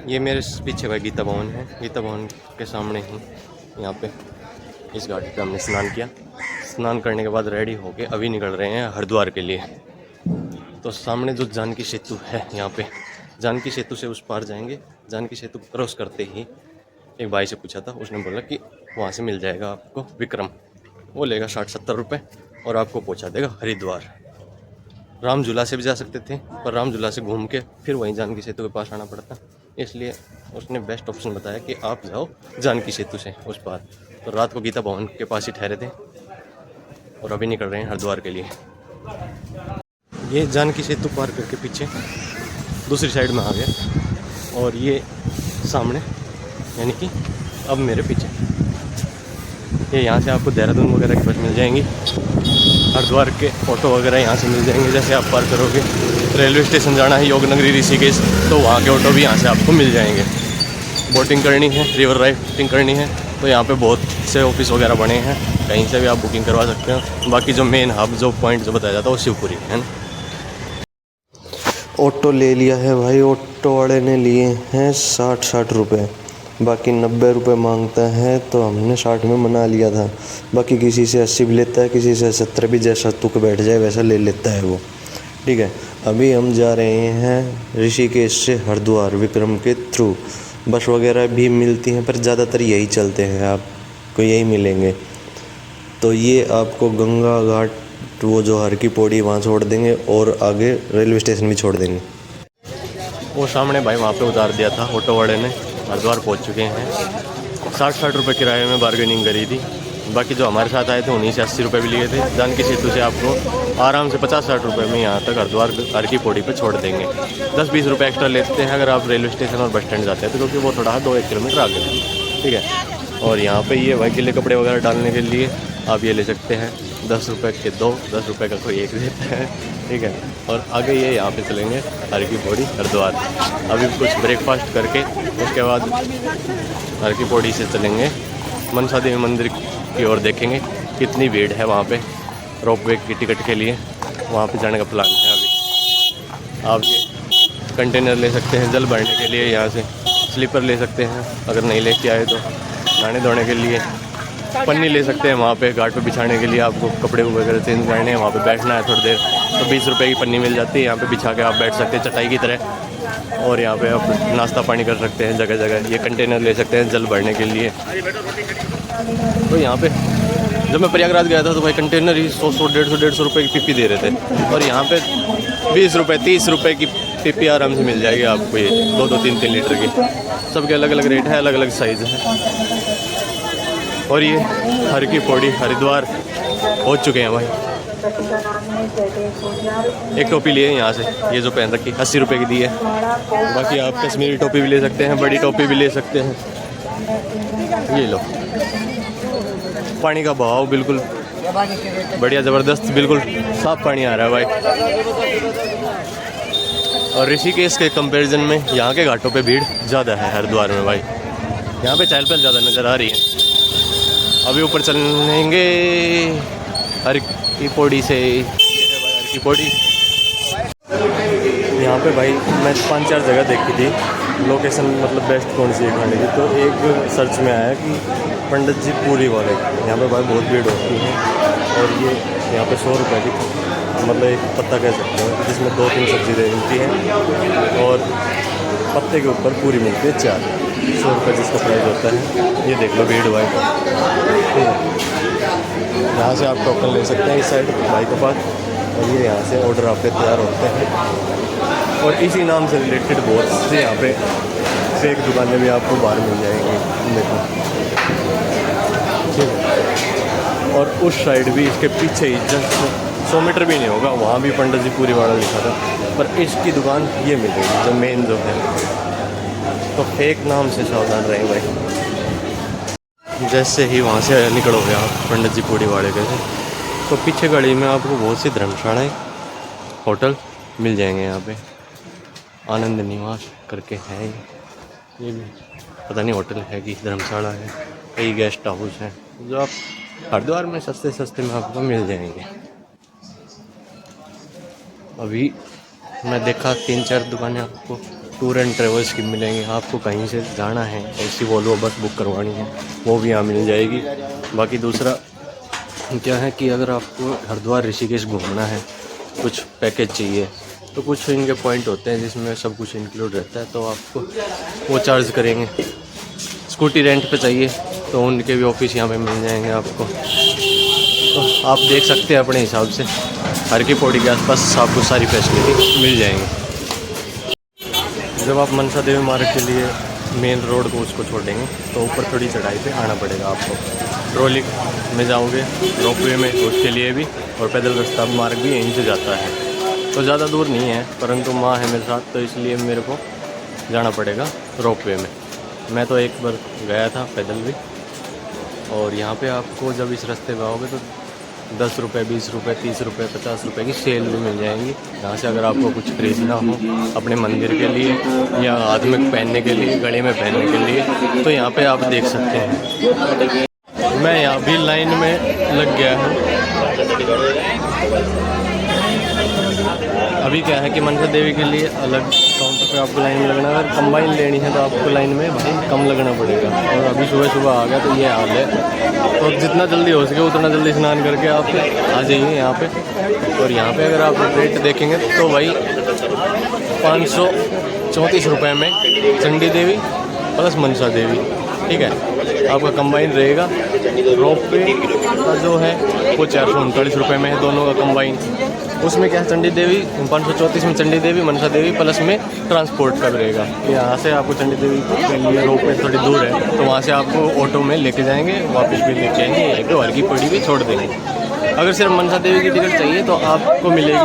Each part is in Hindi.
ये मेरे पीछे भाई गीता भवन है। गीता भवन के सामने ही यहाँ पे इस घाटी पे हमने स्नान किया। स्नान करने के बाद रेडी होके अभी निकल रहे हैं हरिद्वार के लिए। तो सामने जो जानकी सेतु है, यहाँ पे जानकी सेतु से उस पार जाएंगे। जानकी सेतु क्रॉस करते ही एक भाई से पूछा था, उसने बोला कि वहाँ से मिल जाएगा आपको विक्रम। वो लेगा 60-70 रुपये और आपको पहुँचा देगा हरिद्वार। राम झूला से भी जा सकते थे, पर राम झूला से घूम के फिर वहीं जानकी सेतु के पास आना पड़ता, इसलिए उसने बेस्ट ऑप्शन बताया कि आप जाओ जानकी सेतु से उस पार। तो रात को गीता भवन के पास ही ठहरे थे और अभी निकल रहे हैं हरिद्वार के लिए। ये जानकी सेतु पार करके पीछे दूसरी साइड में आ गया और ये सामने यानी कि अब मेरे पीछे ये यहाँ से आपको देहरादून वगैरह की बस मिल जाएंगी। हरिद्वार के ऑटो वगैरह यहाँ से मिल जाएंगे। जैसे आप पार करोगे रेलवे स्टेशन जाना है योगनगरी ऋषिकेश, तो वहाँ के ऑटो भी यहाँ से आपको मिल जाएंगे। बोटिंग करनी है, रिवर राफ्टिंग करनी है, तो यहाँ पे बहुत से ऑफिस वगैरह बने हैं, कहीं से भी आप बुकिंग करवा सकते हो। बाकी जो मेन हब जो पॉइंट जो बताया जाता है वो शिवपुरी है ना। ऑटो ले लिया है भाई, ऑटो वाले ने लिए हैं 60 रुपये, बाकी 90 रुपये मांगता है, तो हमने 60 में मना लिया था। बाकी किसी से 80 भी लेता है, किसी से 70 भी, जैसा तुक बैठ जाए वैसा ले लेता है वो। ठीक है, अभी हम जा रहे हैं ऋषिकेश से हरिद्वार विक्रम के थ्रू। बस वगैरह भी मिलती हैं पर ज़्यादातर यही चलते हैं, आपको यही मिलेंगे। तो ये आपको गंगा घाट वो जो हर की पौड़ी वहाँ छोड़ देंगे और आगे रेलवे स्टेशन भी छोड़ देंगे। वो सामने भाई वहाँ पे उतार दिया था ऑटो वाले ने। हरिद्वार पहुँच चुके हैं। 60 रुपये किराए में बार्गेनिंग करी थी। बाकी जो हमारे साथ आए थे उन्हीं से 80 रुपये भी लिए थे। जानकी सेतु से आपको आराम से 50-60 रुपये में यहाँ तक हरिद्वार हर की पौड़ी पे छोड़ देंगे। 10-20 रुपये एक्स्ट्रा लेते हैं अगर आप रेलवे स्टेशन और बस स्टैंड जाते हैं, तो क्योंकि वो थोड़ा 2-1 किलोमीटर आगे है। ठीक है, और यहाँ पे ये भाई गिले कपड़े वगैरह डालने के लिए आप ये ले सकते हैं। 10 रुपये के 2, 10 रुपये का कोई एक देता है। ठीक है, और आगे ये यहाँ पे चलेंगे हर की पौड़ी हरिद्वार। अभी कुछ ब्रेकफास्ट करके उसके बाद हर की पौड़ी से चलेंगे मनसा देवी मंदिर की ओर। देखेंगे कितनी भीड़ है वहाँ पे रोपवे की टिकट के लिए। वहाँ पे जाने का प्लान है। अभी आप ये कंटेनर ले सकते हैं जल भरने के लिए, यहाँ से स्लीपर ले सकते हैं अगर नहीं लेके आए तो। नहाने धोने के लिए पन्नी ले सकते हैं वहाँ पे घाट पे बिछाने के लिए। आपको कपड़े वगैरह चेंज करने हैं, वहाँ पे बैठना है थोड़ी देर, तो 20 रुपये की पन्नी मिल जाती है। यहाँ पे बिछा के आप बैठ सकते हैं चटाई की तरह, और यहाँ पे आप नाश्ता पानी कर सकते हैं जगह जगह। ये कंटेनर ले सकते हैं जल भरने के लिए। तो यहाँ पे जब मैं प्रयागराज गया था तो भाई कंटेनर ही 100-150 रुपये की पीपी दे रहे थे, और यहाँ पे 20 रुपये 30 रुपये की पीपी आराम से मिल जाएगी आपको। ये 2-2, 3-3 लीटर की, सबके अलग अलग रेट है, अलग अलग साइज़ है। और ये हर की पौड़ी हरिद्वार पहुँच चुके हैं भाई। एक टोपी लिए यहाँ से, ये जो पहन रखी 80 रुपये की दी है। बाकी आप कश्मीरी टोपी भी ले सकते हैं, बड़ी टोपी भी ले सकते हैं। ये लो, पानी का बहाव बिल्कुल बढ़िया ज़बरदस्त, बिल्कुल साफ पानी आ रहा है भाई। और ऋषिकेश के कंपैरिजन में यहाँ के घाटों पे भीड़ ज़्यादा है हरिद्वार में भाई। यहाँ पे चहल पहल ज़्यादा नज़र आ रही है। अभी ऊपर चलेंगे हर की पौड़ी से। हर की पौड़ी यहाँ पे भाई मैं 5-4 जगह देखी थी लोकेशन, मतलब बेस्ट कौन सी है खाने की। तो एक सर्च में आया कि पंडित जी पूरी वाले, यहाँ पे भाई बहुत भीड़ होती है। और ये यहाँ पे 100 रुपये की मतलब एक पत्ता कह सकते हैं, जिसमें 2-3 सब्जी दे मिलती है और पत्ते के ऊपर पूरी मिलती है 4। 100 रुपये जिसका प्राइस होता है। ये देख लो भीड़ भाई। ठीक है, यहाँ से आप टोकन ले सकते हैं इस साइड भाई के पास, और ये यहाँ से ऑर्डर आपके तैयार होते हैं। और इसी नाम से रिलेटेड बहुत से यहाँ पे फेक दुकानें भी आपको बाहर मिल जाएंगी। देखो ठीक है, और उस साइड भी इसके पीछे ही जस्ट 100 मीटर भी नहीं होगा, वहाँ भी पंडित जी पूरी वाला लिखा था। पर इसकी दुकान ये मिलेगी जो मेन जो है। तो फेक नाम से सावधान रहें भाई। जैसे ही वहाँ से निकलोगे आप पंडित जी पूरी वाले के, तो पीछे गली में आपको बहुत सी धर्मशालाएँ होटल मिल जाएंगे। यहाँ पे आनंद निवास करके है, ये भी पता नहीं होटल है कि धर्मशाला है। कई गेस्ट हाउस हैं जो आप हरिद्वार में सस्ते सस्ते में आपको मिल जाएंगे। अभी मैं देखा 3-4 दुकानें आपको टूर एंड ट्रेवल्स की मिलेंगे। आपको कहीं से जाना है, ऐसी वॉल्वो बस बुक करवानी है, वो भी यहाँ मिल जाएगी। बाकी दूसरा क्या है कि अगर आपको हरिद्वार ऋषिकेश घूमना है, कुछ पैकेज चाहिए, तो कुछ इनके पॉइंट होते हैं जिसमें सब कुछ इंक्लूड रहता है, तो आपको वो चार्ज करेंगे। स्कूटी रेंट पे चाहिए तो उनके भी ऑफिस यहाँ पे मिल जाएंगे आपको। तो आप देख सकते हैं अपने हिसाब से, हर की पौड़ी के आसपास आपको सारी फैसिलिटी मिल जाएंगी। जब आप मनसा देवी मार्ग के लिए मेन रोड को उसको छोड़ेंगे तो ऊपर थोड़ी चढ़ाई पे आना पड़ेगा आपको। ट्रॉली में जाओगे, रोपवे में, उसके लिए भी, और पैदल रास्ता मार्ग भी यहीं से जाता है। तो ज़्यादा दूर नहीं है, परंतु माँ है मेरे साथ तो इसलिए मेरे को जाना पड़ेगा रोपवे में। मैं तो एक बार गया था पैदल भी। और यहाँ पे आपको जब इस रास्ते में आओगे तो 10 रुपये, 20 रुपये, 30 रुपये, 50 रुपये की सेल भी मिल जाएंगी। यहाँ से अगर आपको कुछ खरीदना हो अपने मंदिर के लिए या हाथ में पहनने के लिए, गले में पहनने के लिए, तो यहाँ पे आप देख सकते हैं। मैं यहाँ भी लाइन में लग गया हूँ। अभी क्या है कि मनसा देवी के लिए अलग काउंटर पे आपको लाइन में लगना है। अगर कंबाइन लेनी है तो आपको लाइन में भाई कम लगना पड़ेगा। और अभी सुबह सुबह आ गया तो ये हाल है। तो जितना जल्दी हो सके उतना जल्दी स्नान करके आप आ जाइए यहाँ पे। और यहाँ पे अगर आप रेट देखेंगे तो भाई 534 रुपये में चंडी देवी प्लस मनसा देवी, ठीक है, आपका कंबाइन रहेगा। रोपवे का जो है वो 439 रुपये में है, दोनों का कंबाइन। उसमें क्या है, चंडी देवी 534 में चंडी देवी, मनसा देवी प्लस में ट्रांसपोर्ट का रहेगा। यहाँ से आपको चंडी देवी के लिए रोपवे थोड़ी दूर है, तो वहाँ से आपको ऑटो में लेके जाएंगे, वापस भी लेके आएंगे, यहीं पे हल्की पड़ी भी छोड़ देंगे। अगर सिर्फ मनसा देवी की टिकट चाहिए तो आपको मिलेगी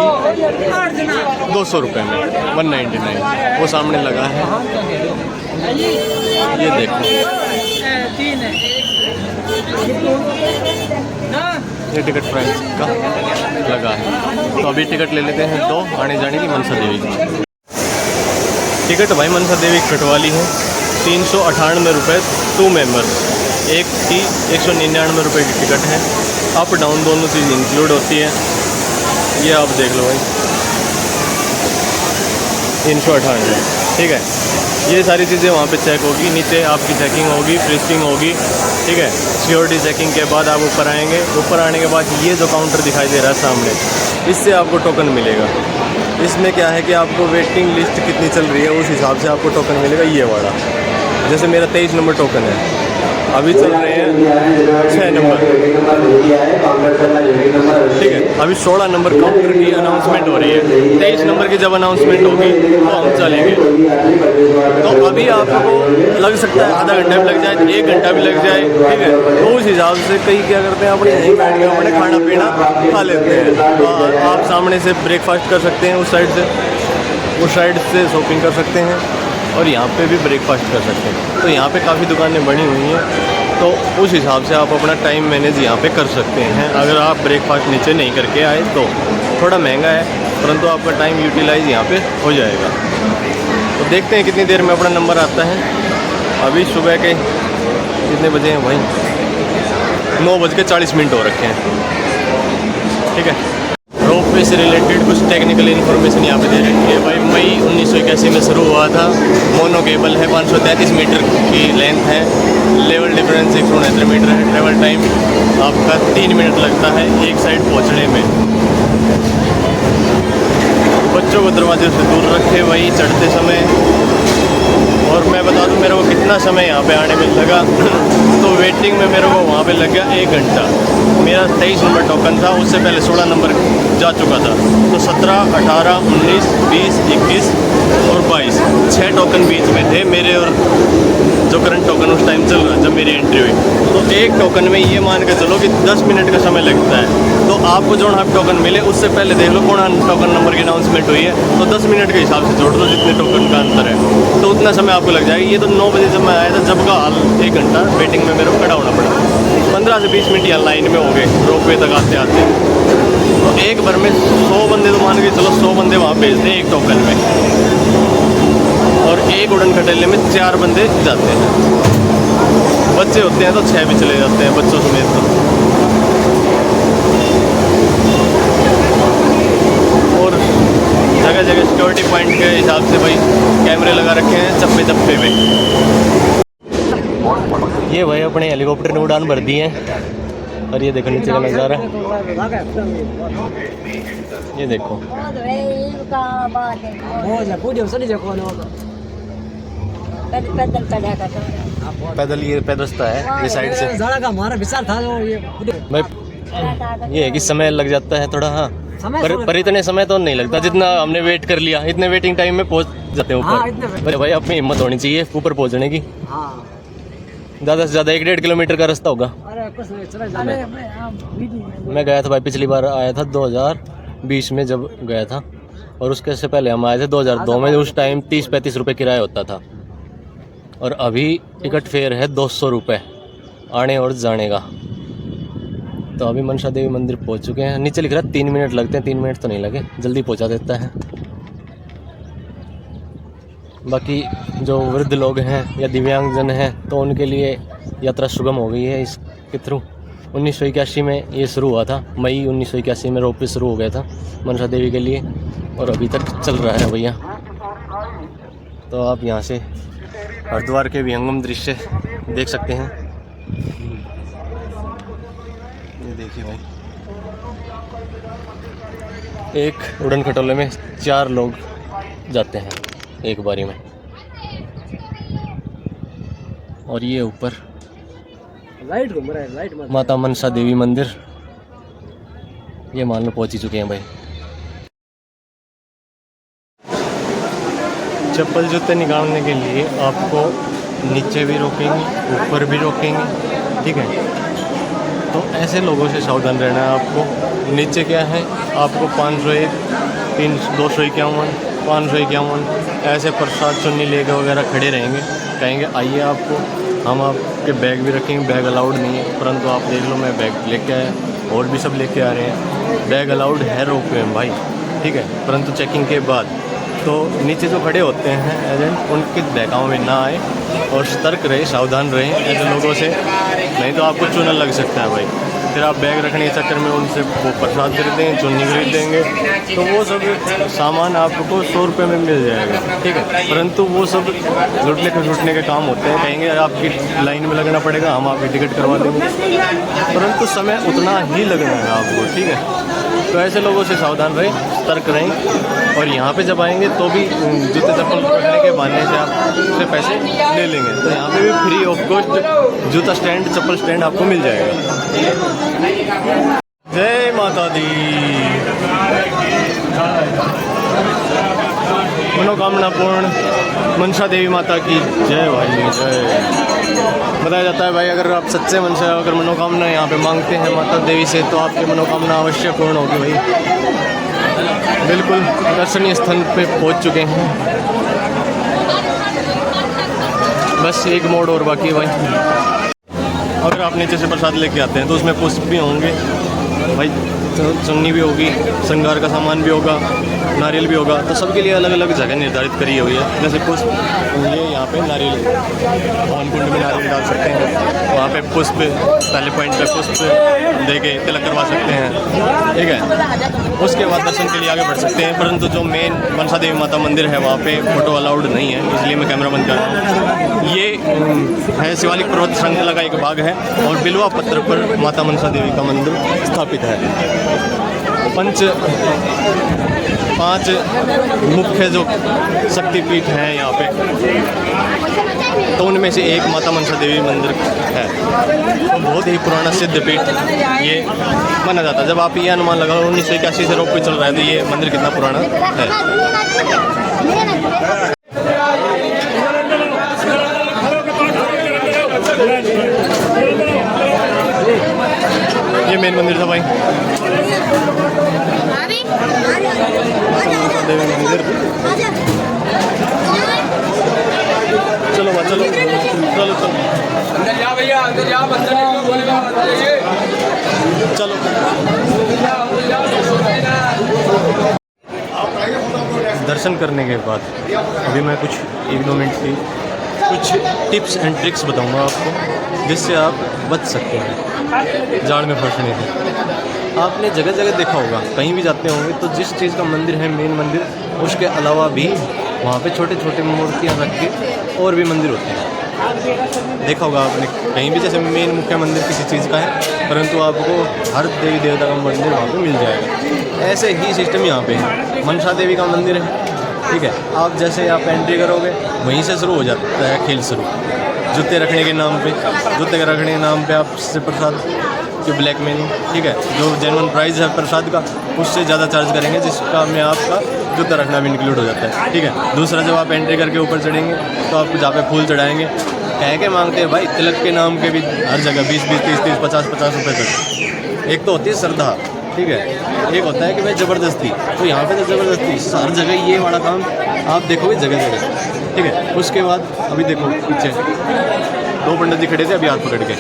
200 रुपये में, 199। वो सामने लगा है, ये देखो, ये टिकट प्राइस का लगा है। तो अभी टिकट ले लेते हैं 2 आने जाने की मनसा देवी की। टिकट भाई मनसा देवी कटवा ली है 398 रुपये 2 मेंबर्स। एक की 199 रुपये की टिकट है। अप डाउन दोनों चीज़ इंक्लूड होती है। ये आप देख लो भाई 398, ठीक है। ये सारी चीज़ें वहाँ पे चेक होगी, नीचे आपकी चेकिंग होगी, फ्रिस्किंग होगी, ठीक है। सिक्योरिटी चेकिंग के बाद आप ऊपर आएंगे। ऊपर आने के बाद ये जो काउंटर दिखाई दे रहा है सामने, इससे आपको टोकन मिलेगा। इसमें क्या है कि आपको वेटिंग लिस्ट कितनी चल रही है उस हिसाब से आपको टोकन मिलेगा। ये वाला जैसे मेरा 23 नंबर टोकन है, अभी चल रहे हैं 6 नंबर, ठीक है। अभी 16 नंबर काउंटर की अनाउंसमेंट हो रही है। 23 नंबर की जब अनाउंसमेंट होगी तो हम चलेंगे। तो अभी आपको लग सकता है आधा घंटा भी लग जाए, 1 घंटा भी लग जाए, ठीक है। तो उस हिसाब से कई क्या करते हैं, अपने यहीं बैठ के अपने खाना पीना खा लेते हैं। तो आप सामने से ब्रेकफास्ट कर सकते हैं, उस साइड से शॉपिंग कर सकते हैं, और यहाँ पे भी ब्रेकफास्ट कर सकते हैं। तो यहाँ पे काफ़ी दुकानें बनी हुई हैं, तो उस हिसाब से आप अपना टाइम मैनेज यहाँ पे कर सकते हैं। अगर आप ब्रेकफास्ट नीचे नहीं करके आए तो थोड़ा महंगा है, परंतु आपका टाइम यूटिलाइज यहाँ पे हो जाएगा। तो देखते हैं कितनी देर में अपना नंबर आता है। अभी सुबह के कितने बजे हैं भाई, 9:40 हो रखे हैं, ठीक है। रोपवे से रिलेटेड कुछ टेक्निकल इन्फॉर्मेशन यहाँ पे दे रखी है भाई। मई 1981 में शुरू हुआ था। मोनो केबल है, 533 मीटर की लेंथ है। लेवल डिफरेंस 169 मीटर है। ट्रेवल टाइम आपका 3 मिनट लगता है एक साइड पहुँचने में। बच्चों को दरवाजे से दूर रखे भाई चढ़ते समय। और मैं बता दूं मेरे को कितना समय यहाँ पे आने में लगा तो वेटिंग में मेरे को वहाँ पे लग गया 1 घंटा। मेरा 23 नंबर टोकन था, उससे पहले 16 नंबर जा चुका था। तो 17, 18, 19, 20, 21 और 22 6 टोकन बीच में थे मेरे और जो करंट टोकन उस टाइम चल रहा जब मेरी एंट्री हुई। तो एक टोकन में ये मान के चलो कि 10 मिनट का समय लगता है। तो आपको जो आप टोकन मिले उससे पहले देख लो कौन टोकन नंबर की अनाउंसमेंट हुई है, तो 10 मिनट के हिसाब से जोड़ दो जितने टोकन का अंतर है, तो उतना समय आपको लग जाएगा। ये तो 9 बजे जब मैं आया था, जब का हाल 1 घंटा वेटिंग में मेरे को खड़ा होना पड़ा। 15 से 20 मिनट यहाँ लाइन में हो गए रोपवे तक आते आते। तो एक बार में 100 बंदे तो मान के चलो 100 बंदे वहाँ भेजते हैं एक टोकन में, और एक उड़न खटेले में 4 बंदे जाते हैं। बच्चे होते हैं तो 6 भी चले जाते हैं बच्चों समेत। और जगह जगह सिक्योरिटी पॉइंट के हिसाब से भाई कैमरे झूले लगा रखे हैं चप्पे चप्पे पे। ये भाई अपने हेलीकॉप्टर ने उड़ान भर दी है और ये देखो नीचे का नज़ारा, ये देखो पैदल, ये पैदल रास्ता है ये साइड से भाई। ये है कि समय लग जाता है थोड़ा, हाँ, पर इतने समय तो नहीं लगता जितना हमने वेट कर लिया। इतने वेटिंग टाइम में पहुंच जाते हैं ऊपर। अरे भाई अपनी हिम्मत होनी चाहिए ऊपर पहुंचने की। ज़्यादा से ज़्यादा 1-1.5 किलोमीटर का रास्ता होगा। मैं गया था भाई, पिछली बार आया था 2020 में जब गया था, और उसके से पहले हम आए थे 2002 में। उस टाइम 30-35 रुपये किराया होता था, और अभी टिकट फेयर है 200 रुपये आने और जाने का। तो अभी मनसा देवी मंदिर पहुंच चुके हैं। नीचे लिख रहा है 3 मिनट लगते हैं, 3 मिनट तो नहीं लगे, जल्दी पहुंचा देता है। बाकी जो वृद्ध लोग हैं या दिव्यांगजन हैं तो उनके लिए यात्रा सुगम हो गई है इसके थ्रू। 1981 में ये शुरू हुआ था, मई 1981 में रोपवे शुरू हो गया था मनसा देवी के लिए, और अभी तक चल रहा है भैया। तो आप यहाँ से हरिद्वार के विहंगम दृश्य देख सकते हैं। ये देखिए भाई, एक उड़न खटोले में 4 लोग जाते हैं एक बारी में। और ये ऊपर लाइट घूम रहा है, लाइट माता मनसा देवी मंदिर, ये मान लो पहुंच ही चुके हैं भाई। चप्पल जूते निकालने के लिए आपको नीचे भी रोकेंगे, ऊपर भी रोकेंगे, ठीक है। तो ऐसे लोगों से सावधान रहना है आपको। नीचे क्या है, आपको 501, 251, 551 ऐसे प्रसाद चुन्नी लेके वगैरह खड़े रहेंगे, कहेंगे आइए आपको, हम आपके बैग भी रखेंगे। बैग अलाउड नहीं है, परंतु आप देख लो मैं बैग लेके आया, और भी सब लेके आ रहे हैं। बैग अलाउड है रोपवे में भाई, ठीक है, परंतु चेकिंग के बाद। तो नीचे जो खड़े होते हैं एजेंट, उनके बहकाव में ना आए और सतर्क रहे, सावधान रहें ऐसे लोगों से, नहीं तो आपको चूना लग सकता है भाई। फिर आप बैग रखने के चक्कर में उनसे वो प्रसाद खरीदेंगे, चुन्नी खरीद देंगे, तो वो सब सामान आपको 100 रुपये में मिल जाएगा, ठीक है। परंतु वो सब लूटने के काम होते हैं। कहेंगे आपकी लाइन में लगना पड़ेगा, हम आपकी टिकट करवा देंगे, परंतु समय उतना ही लगना है आपको, ठीक है। तो ऐसे लोगों से सावधान रहें, सतर्क रहें। और यहाँ पे जब आएंगे तो भी जूते चप्पल पकड़ने के बहाने से आप उससे पैसे ले लेंगे। तो यहाँ पे भी फ्री ऑफ कॉस्ट जूता स्टैंड, चप्पल स्टैंड आपको मिल जाएगा। जय माता दी। मनोकामना पूर्ण मनसा देवी माता की जय भाई, जय। बताया जाता है भाई, अगर आप सच्चे मन से अगर मनोकामना यहाँ पे मांगते हैं माता देवी से, तो आपकी मनोकामना अवश्य पूर्ण होगी भाई। बिल्कुल दर्शनीय स्थल पे पहुँच चुके हैं, बस एक मोड़ और बाकी है भाई। अगर आप नीचे से प्रसाद लेके आते हैं तो उसमें पुष्प भी होंगे भाई, चुन्नी भी होगी, श्रृंगार का सामान भी होगा, नारियल भी होगा। तो सबके लिए अलग अलग जगह निर्धारित करी हुई है। जैसे पुष्प, ये यहाँ पे नारियल, हवन कुंड में नारियल डाल सकते हैं, वहाँ पे पुष्प, पहले पॉइंट पे पुष्प दे के तिलक करवा सकते हैं, ठीक है। उसके बाद दर्शन के लिए आगे बढ़ सकते हैं। परंतु जो मेन मनसा देवी माता मंदिर है वहाँ पे फ़ोटो अलाउड नहीं है, इसलिए मैं कैमरा बंद कर रहा हूँ। ये है शिवालिक पर्वत श्रृंखला का एक भाग है, और बिलवा पत्थर पर माता मनसा देवी का मंदिर स्थापित है। 5 मुख्य जो शक्तिपीठ हैं यहाँ पे, तो उनमें से एक माता मनसा देवी मंदिर है। तो बहुत ही पुराना सिद्ध पीठ ये माना जाता है। जब आप ये अनुमान लगा 1981 से रोपवे चल रहा है, तो ये मंदिर कितना पुराना है। ये मेन मंदिर था भाई, देवी मंदिर। चलो भाई, चलो चलो चलो अंदर जा भैया, अंदर जा, चलो। दर्शन करने के बाद अभी मैं कुछ 1-2 मिनट की कुछ टिप्स एंड ट्रिक्स बताऊंगा आपको, जिससे आप बच सकते हैं जाड़ में फंसने से। आपने जगह जगह देखा होगा, कहीं भी जाते होंगे तो जिस चीज़ का मंदिर है, मेन मंदिर, उसके अलावा भी वहाँ पे छोटे छोटे मूर्तियाँ रख के और भी मंदिर होते हैं। देखा होगा आपने कहीं भी, जैसे मेन मुख्य मंदिर किसी चीज़ का है, परंतु आपको हर देवी देवता का मंदिर वहाँ पे मिल जाएगा। ऐसे ही सिस्टम यहाँ पे है। मनसा देवी का मंदिर है, ठीक है। आप जैसे आप एंट्री करोगे वहीं से शुरू हो जाता है खेल शुरू। जूते रखने के नाम पे, जूते रखने के नाम पे आपसे प्रसाद जो ब्लैक मेनी, ठीक है, जो जेन्युइन प्राइस है प्रसाद का उससे ज़्यादा चार्ज करेंगे, जिसका में आपका जूता रखना भी इंक्लूड हो जाता है, ठीक है। दूसरा, जब आप एंट्री करके ऊपर चढ़ेंगे तो आपको जहाँ पे फूल चढ़ाएंगे, कह के मांगते हैं भाई, तिलक के नाम के भी हर जगह 20-20, 30-30, 50-50 रुपये तक। एक तो होती है श्रद्धा, ठीक है, एक होता है कि भाई ज़बरदस्ती। तो यहाँ पे तो ज़बरदस्ती हर जगह ये वाला काम आप देखोगे जगह जगह, ठीक है। उसके बाद अभी देखो पीछे 2 पंडित जी खड़े थे, अभी हाथ पकड़ के,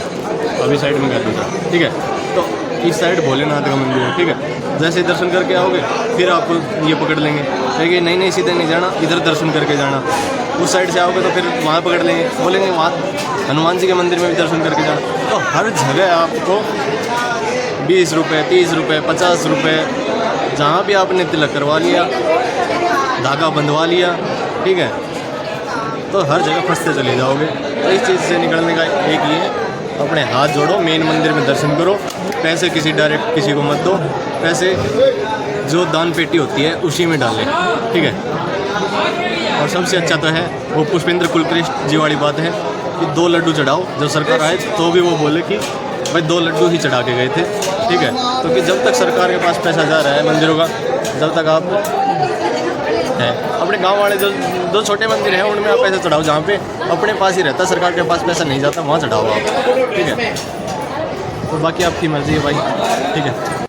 अभी साइड में कर दूसरा, ठीक है। तो इस साइड भोलेनाथ का मंदिर है, ठीक है। जैसे ही दर्शन करके आओगे फिर आप ये पकड़ लेंगे, कहेंगे नहीं सीधे नहीं जाना, इधर दर्शन करके जाना। उस साइड से आओगे तो फिर वहाँ पकड़ लेंगे, बोलेंगे वहाँ हनुमान जी के मंदिर में भी दर्शन करके जाना। तो हर जगह आपको 20 रुपये, 30 रुपये, 50 रुपये, जहाँ भी आपने तिलक करवा लिया, धागा बंधवा लिया, ठीक है, तो हर जगह फंसते चले जाओगे। तो इस चीज़ से निकलने का एक ही है, अपने हाथ जोड़ो, मेन मंदिर में दर्शन करो, पैसे किसी डायरेक्ट किसी को मत दो, पैसे जो दान पेटी होती है उसी में डालें, ठीक है। और सबसे अच्छा तो है वो पुष्पेंद्र कुलकृष्ण जी वाली बात है कि 2 लड्डू चढ़ाओ, जब सरकार आए तो भी वो बोले कि भाई 2 लड्डू ही चढ़ा के गए थे, ठीक है। तो कि जब तक सरकार के पास पैसा जा रहा है मंदिरों का, जब तक आप है अपने गांव वाले जो छोटे मंदिर हैं उनमें आप पैसा चढ़ाओ, जहाँ पे अपने पास ही रहता, सरकार के पास पैसा नहीं जाता, वहाँ चढ़ाओ आप, ठीक है। तो बाकी आपकी मर्ज़ी है भाई, ठीक है।